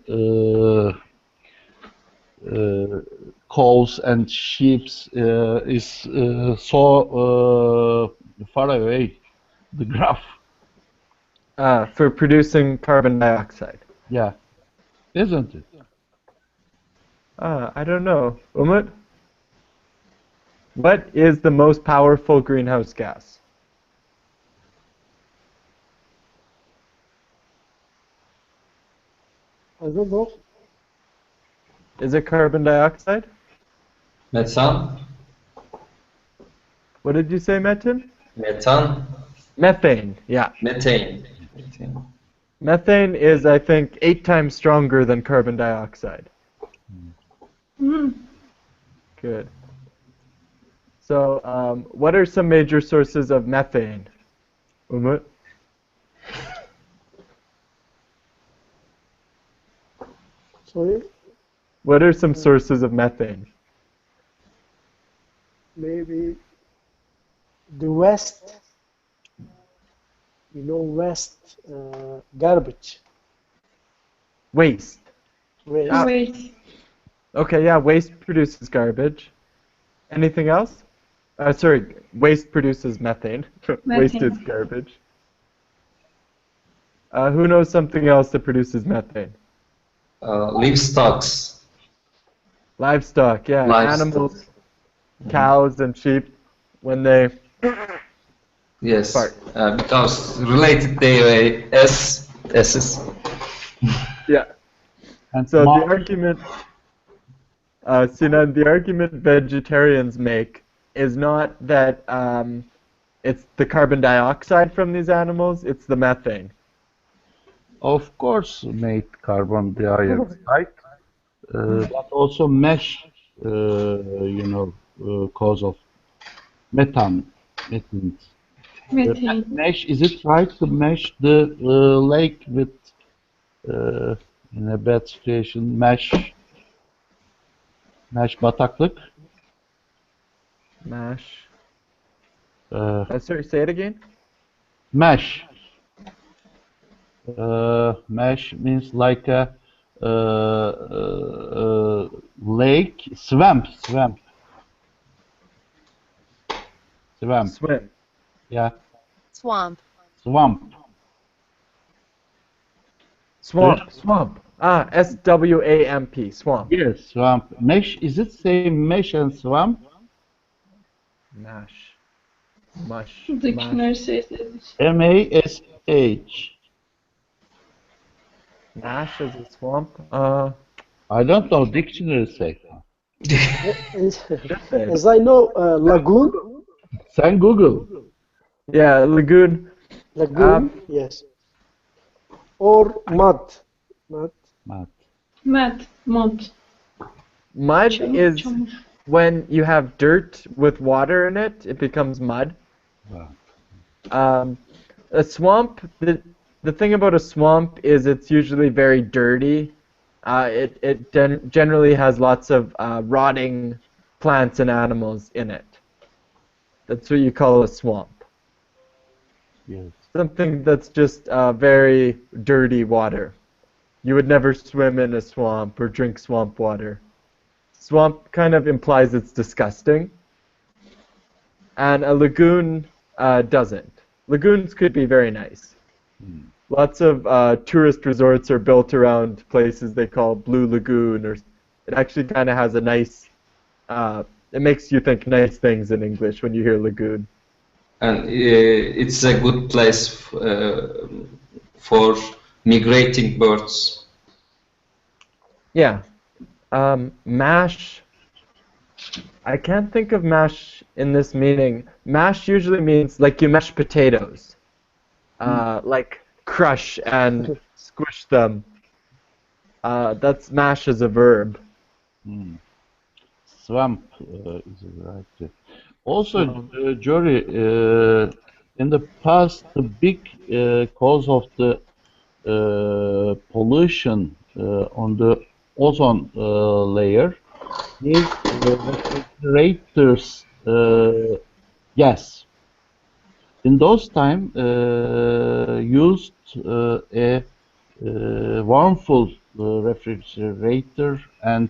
S2: cows and sheep is so far away, the graph.
S1: For producing carbon dioxide.
S2: Yeah, isn't it?
S1: I don't know. Umut? What is the most powerful greenhouse gas?
S4: I don't know.
S1: Is it carbon dioxide?
S5: Metan?
S1: What did you say, Metin?
S5: Metan?
S1: Methane, yeah.
S5: Methane.
S1: Methane is, I think, 8 times stronger than carbon dioxide. Good. So, what are some major sources of methane? Umut?
S4: Sorry,
S1: What are some sources of methane?
S4: maybe the West, West garbage.
S1: Waste.
S4: Waste.
S3: Wait.
S1: Okay, yeah, waste produces garbage. Anything else? Sorry, waste produces methane. Waste is
S3: Methane.
S1: garbage. Who knows something else that produces methane?
S5: Livestocks.
S1: Livestock, yeah.
S5: Livestock.
S1: Animals, cows and sheep, when they
S5: Yes,
S1: Part.
S5: because related they S's.
S1: Yeah.
S2: And
S1: So
S2: ma
S1: the argument, Sinan, the argument vegetarians make is not that it's the carbon dioxide from these animals, it's the methane.
S2: of course made carbon dioxide, but also mesh, cause of methane. Methane.
S3: Methane.
S2: Mesh, is it right to mesh the lake with uh, in a bad situation? Mesh bataklık.
S1: Mash.
S2: Uh,
S1: Sorry, say it again?
S2: mesh. Mesh means like a lake, swamp.
S1: Swim.
S2: Yeah,
S6: Swamp.
S2: swamp.
S1: Swamp. Ah, SWAMP, swamp.
S2: Yes, swamp. Mesh, is it same mesh and swamp?
S1: Mash. Mush.
S3: Dictionary says it.
S2: M-A-S-H.
S1: Mash is a swamp?
S2: I don't know, dictionary say.
S4: As I know, lagoon,
S2: Sen Google.
S1: Yeah, lagoon.
S4: lagoon, yes, or mud.
S2: Mat.
S3: Mud.
S1: Mud is
S3: Çamur.
S1: when you have dirt with water in it, it becomes mud.
S2: Wow.
S1: A swamp, the thing about a swamp is it's usually very dirty. It generally has lots of rotting plants and animals in it. That's what you call a swamp.
S2: Yes.
S1: Something that's just very dirty water. You would never swim in a swamp or drink swamp water. Swamp kind of implies it's disgusting. And a lagoon doesn't. Lagoons could be very nice. Lots of tourist resorts are built around places they call Blue Lagoon, or it actually kind of has a nice, it makes you think nice things in English when you hear lagoon.
S5: And it's a good place for migrating birds.
S1: Yeah. Mash, I can't think of mash in this meaning. Mash usually means like you mash potatoes. Like crush and squish them. That's mash as a verb.
S2: Swamp is right. Also, Jory, in the past, the big cause of the pollution on the ozone layer is refrigerators gas. In those time, used a harmful refrigerator and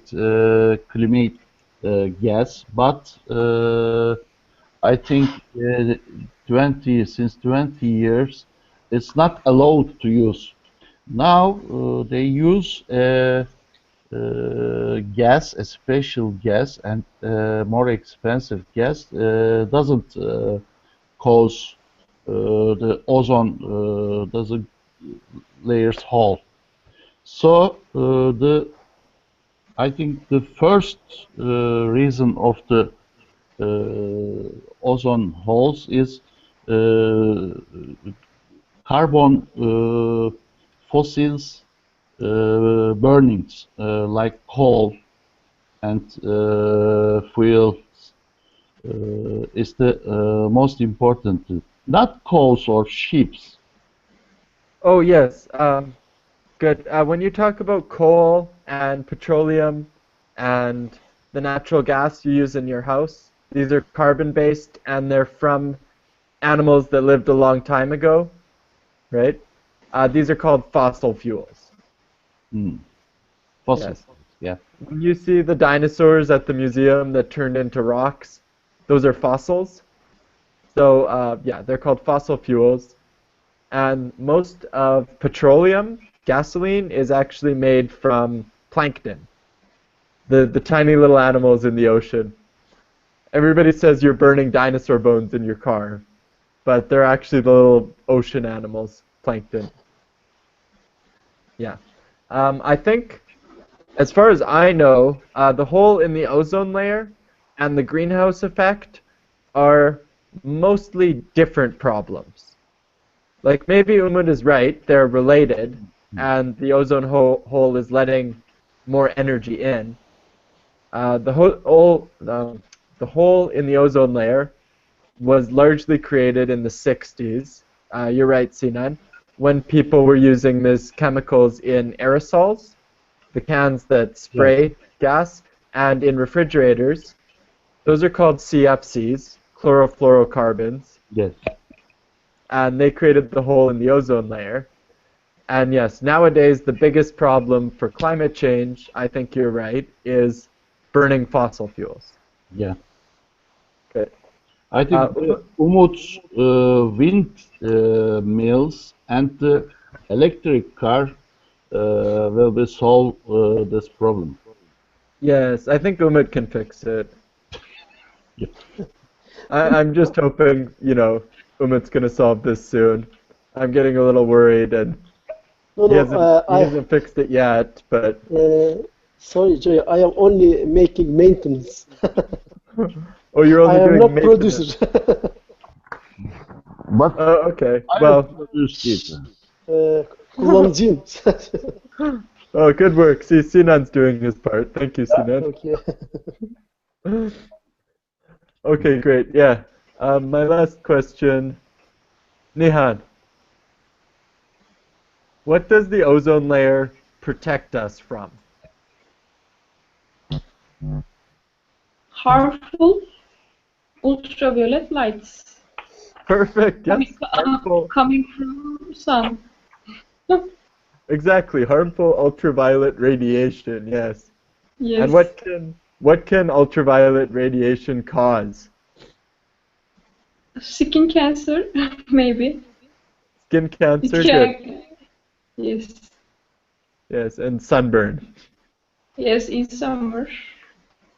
S2: climate gas, but I think since 20 years, it's not allowed to use. Now they use gas, a special gas, and more expensive gas doesn't cause the ozone doesn't layers hole. So I think the first reason of the ozone holes is carbon fossils burnings like coal and fuels is the most important. Not coals or ships.
S1: Oh yes, good. When you talk about coal and petroleum and the natural gas you use in your house, these are carbon-based and they're from animals that lived a long time ago, right? These are called fossil fuels.
S2: Fossil.
S1: Yes.
S2: Yeah.
S1: When you see the dinosaurs at the museum that turned into rocks, those are fossils. So yeah, they're called fossil fuels. And most of petroleum, gasoline, is actually made from plankton, the tiny little animals in the ocean. Everybody says you're burning dinosaur bones in your car. but they're actually the little ocean animals, plankton. Yeah. I think, as far as I know, the hole in the ozone layer and the greenhouse effect are mostly different problems. Like, maybe Umut is right, they're related, and the ozone hole is letting more energy in. The hole in the ozone layer was largely created in the 60s. You're right, Sinan. When people were using these chemicals in aerosols, the cans that spray gas, and in refrigerators, those are called CFCs, chlorofluorocarbons,
S2: Yes.
S1: and they created the hole in the ozone layer. And yes, nowadays the biggest problem for climate change, I think you're right, is burning fossil fuels.
S2: Yeah.
S1: Good.
S2: I think Umut's wind mills and the electric car will be solve this problem.
S1: Yes, I think Umut can fix it.
S2: Yeah.
S1: I'm just hoping, Umut's going to solve this soon. I'm getting a little worried, and
S4: No,
S1: he
S4: no,
S1: hasn't fixed it yet, but...
S4: sorry, Joy, I am only making maintenance.
S1: Oh, you're only
S4: I am
S1: doing
S4: not
S1: maintenance.
S4: producer.
S2: But
S1: Oh, okay.
S2: I
S1: Well,
S2: will produce it.
S4: Kullanıcıyım.
S1: oh, good work. See, Sinan's doing his part. Thank you, Sinan.
S4: Okay.
S1: Okay, great. Yeah. My last question, Nihan. What does the ozone layer protect us from?
S3: Harmful ultraviolet lights
S1: Perfect. Yes. Harmful.
S3: coming from sun.
S1: Exactly. Harmful ultraviolet radiation. Yes.
S3: Yes.
S1: And what can ultraviolet radiation cause?
S3: Skin cancer, maybe.
S1: Skin cancer.
S3: It
S1: Good.
S3: can, yes.
S1: Yes, and sunburn.
S3: Yes, in summer.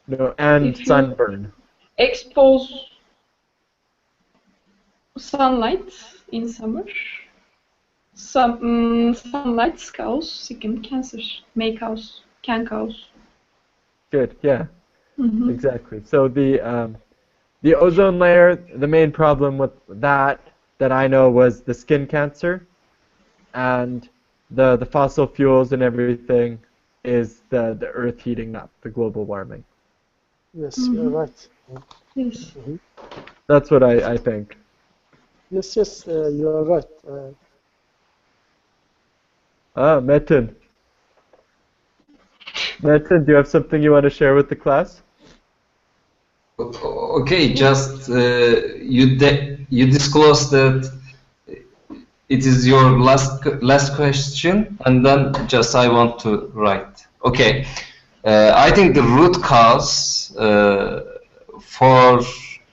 S1: No, and
S3: If you-
S1: sunburn.
S3: Expose sunlight in summer. Some sunlight cause skin cancer, can cause.
S1: Good. Yeah.
S3: Mhm.
S1: Exactly. So the ozone layer, the main problem with that I know was the skin cancer, and the fossil fuels and everything is the Earth heating up, the global warming.
S4: Yes, you're right.
S3: Yes.
S1: That's what I think.
S4: Yes, yes, you are right.
S1: Metin. Metin, do you have something you want to share with the class?
S5: Okay, just you disclosed that it is your last question, and then just I want to write. Okay, I think the root cause for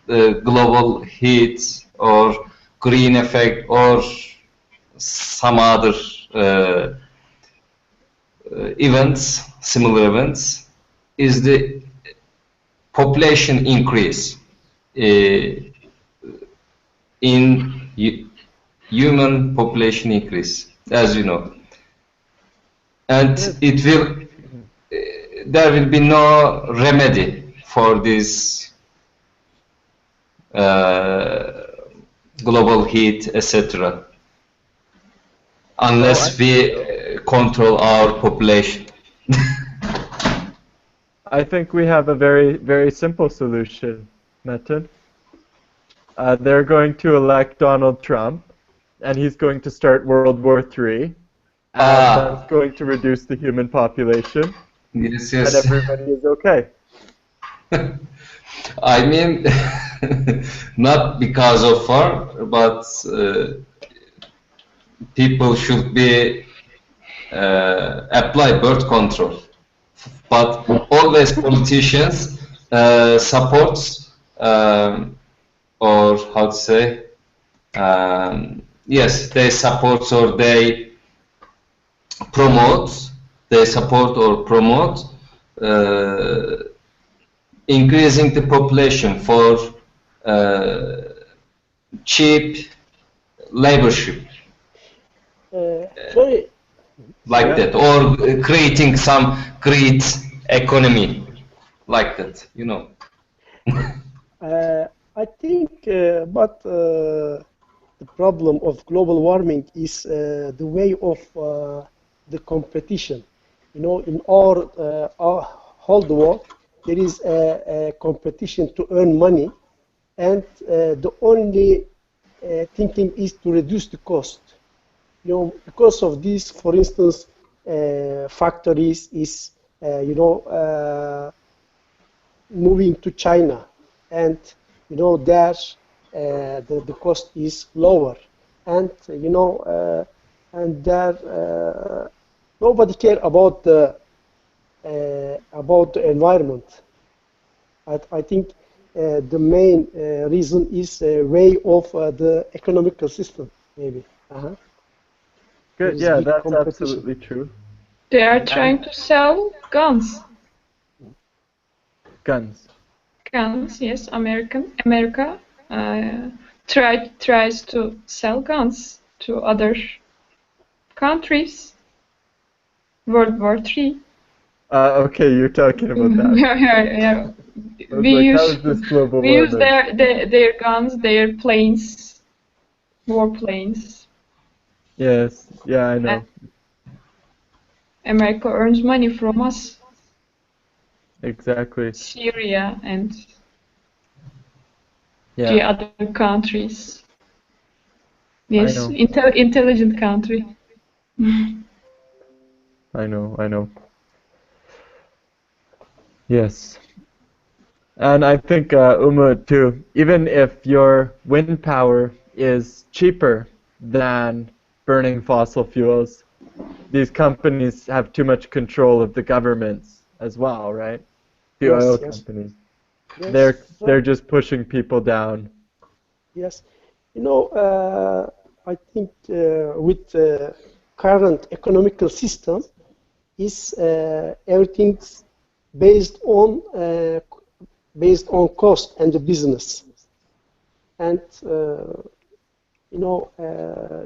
S5: the global heat or green effect or some other events, similar events, is the population increase in human population increase, as you know, and it will there will be no remedy for this global heat, etc., unless we control our population.
S1: I think we have a very, very simple solution, Metin. They're going to elect Donald Trump, and he's going to start World War III, and that's going to reduce the human population,
S5: Yes,
S1: and
S5: yes.
S1: everybody is okay.
S5: I mean, not because of war, but people should be apply birth control. But always politicians supports or how to say, yes, they support or they support or promote increasing the population for cheap laborship,
S4: Sorry,
S5: like
S1: Yeah.
S5: that, or creating some great economy, like that, you know.
S4: I think, the problem of global warming is the way of the competition. You know, in our whole world, there is a competition to earn money, and the only thinking is to reduce the cost. You know, because of this, for instance, factories is, moving to China, and there the cost is lower, and and there nobody care about the environment. I think the main reason is way of the economical system, maybe. There
S1: Good.
S4: is
S1: Yeah,
S4: big
S1: that's
S4: competition.
S1: absolutely true.
S3: They are trying to sell guns.
S1: Guns.
S3: Guns, yes. America tries to sell guns to other countries. World War III.
S1: Okay, you're talking about that.
S3: Yeah.
S1: I was like, how is this global
S3: We use
S1: warming?
S3: their guns, their planes, warplanes.
S1: Yes. Yeah, I know.
S3: America earns money from us,
S1: Exactly.
S3: Syria and the
S1: Yeah,
S3: other countries.
S1: I
S3: Yes,
S1: know.
S3: intelligent country.
S1: I know. I know. Yes. And I think, Umut, too, even if your wind power is cheaper than burning fossil fuels, these companies have too much control of the governments as well, right? The oil
S4: Yes, yes,
S1: companies.
S4: yes.
S1: They're just pushing people down.
S4: Yes, I think with current economical system is everything's based on cost and the business, and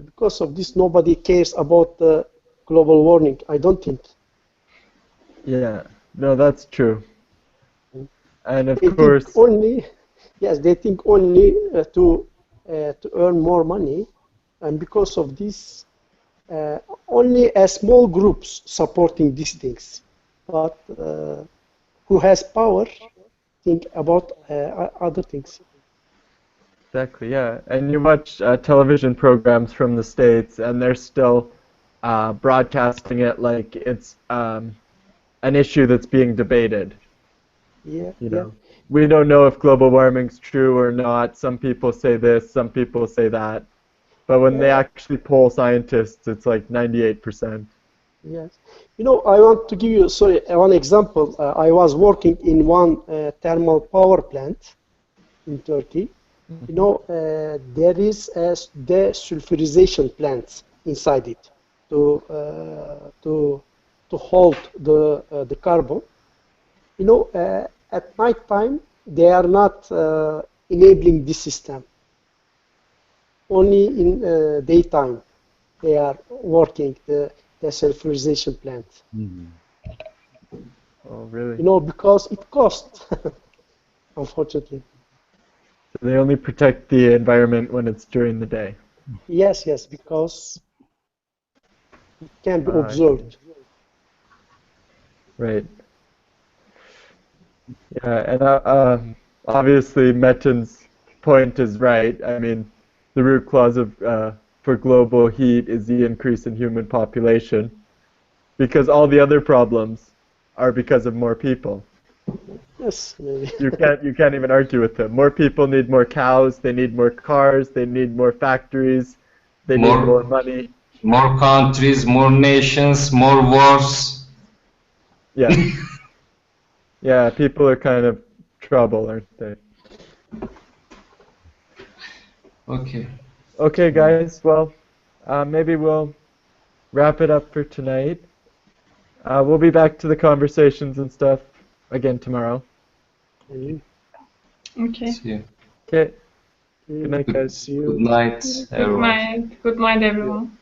S4: because of this, nobody cares about the global warming. I don't think.
S1: Yeah. No, that's true. And of
S4: They think
S1: course,
S4: only, yes, they think only to earn more money, and because of this, only a small groups supporting these things, but who has power think about other things.
S1: exactly, yeah. And you watch television programs from the States, and they're still broadcasting it like it's an issue that's being debated.
S4: Yeah,
S1: You
S4: yeah,
S1: know, we don't know if global warming's true or not. Some people say this, some people say that. But when they
S4: yeah,
S1: actually poll scientists, it's like 98%.
S4: yes. I want to give you one example. I was working in one thermal power plant in Turkey. There is a desulfurization plant inside it to hold the carbon. At night time they are not enabling this system. Only in daytime they are working the desulfurization plant.
S2: Mhm.
S1: Oh, really?
S4: Because it costs, unfortunately.
S1: So they only protect the environment when it's during the day.
S4: Yes, yes, because it can be
S1: I see.
S4: observed.
S1: Right. Yeah, and obviously Metin's point is right. I mean, the root cause of for global heat is the increase in human population, because all the other problems are because of more people.
S4: Yes, maybe.
S1: You can't even argue with them. More people need more cows, they need more cars, they need more factories, they need more
S5: More,
S1: money.
S5: more countries, more nations, more wars.
S1: Yeah. Yeah, people are kind of trouble, aren't they?
S5: Okay.
S1: Okay, guys, well, maybe we'll wrap it up for tonight. We'll be back to the conversations and stuff again tomorrow.
S4: Maybe.
S3: Okay.
S5: See you.
S1: Okay. Good night, guys. See you.
S5: Good night,
S3: Good
S5: everyone.
S3: night. Good night, everyone.